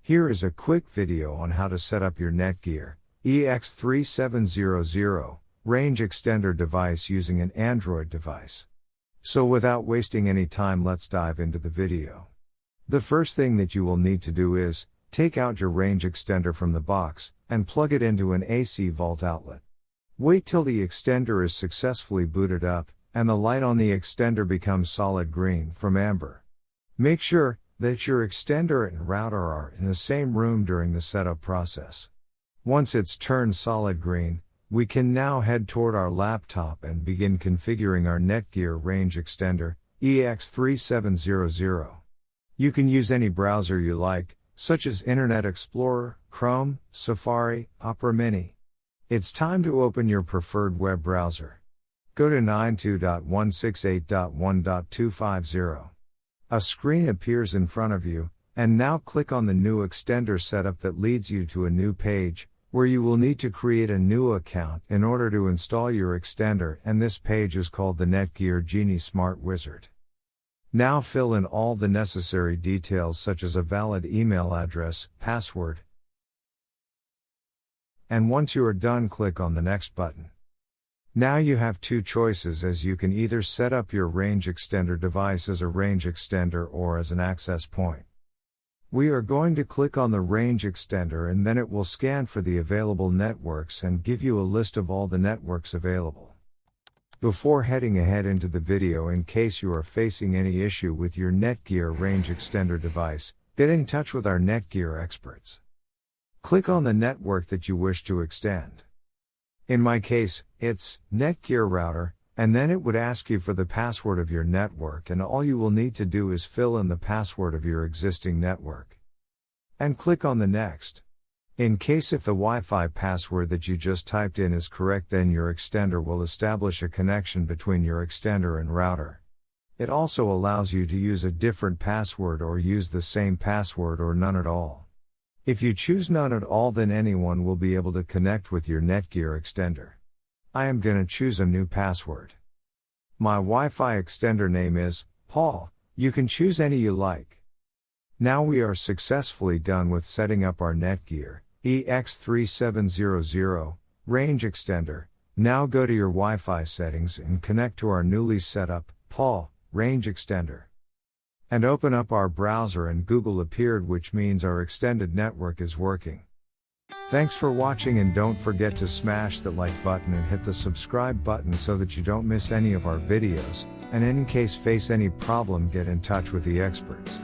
Here is a quick video on how to set up your Netgear EX3700 Range Extender device using an Android device. So without wasting any time, let's dive into the video. The first thing that you will need to do is, take out your range extender from the box, and plug it into an AC vault outlet. Wait till the extender is successfully booted up, and the light on the extender becomes solid green from amber. Make sure that your extender and router are in the same room during the setup process. Once it's turned solid green, we can now head toward our laptop and begin configuring our Netgear range extender, EX3700. You can use any browser you like, such as Internet Explorer, Chrome, Safari, Opera Mini. It's time to open your preferred web browser. Go to 92.168.1.250. A screen appears in front of you, and now click on the new extender setup that leads you to a new page, where you will need to create a new account in order to install your extender, and this page is called the Netgear Genie Smart Wizard. Now fill in all the necessary details such as a valid email address, password. And once you are done, click on the next button. Now you have two choices, as you can either set up your range extender device as a range extender or as an access point. We are going to click on the range extender, and then it will scan for the available networks and give you a list of all the networks available. Before heading ahead into the video, in case you are facing any issue with your Netgear range extender device, get in touch with our Netgear experts. Click on the network that you wish to extend. In my case, it's Netgear router, and then it would ask you for the password of your network, and all you will need to do is fill in the password of your existing network. And click on the next. In case if the Wi-Fi password that you just typed in is correct, then your extender will establish a connection between your extender and router. It also allows you to use a different password or use the same password or none at all. If you choose none at all, then anyone will be able to connect with your Netgear extender. I am gonna choose a new password. My Wi-Fi extender name is Paul. You can choose any you like. Now we are successfully done with setting up our Netgear EX3700 range extender. Now go to your Wi-Fi settings and connect to our newly set up Paul range extender. And open up our browser, and Google appeared, which means our extended network is working. Thanks for watching, and don't forget to smash the like button and hit the subscribe button so that you don't miss any of our videos, and in case face any problem, get in touch with the experts.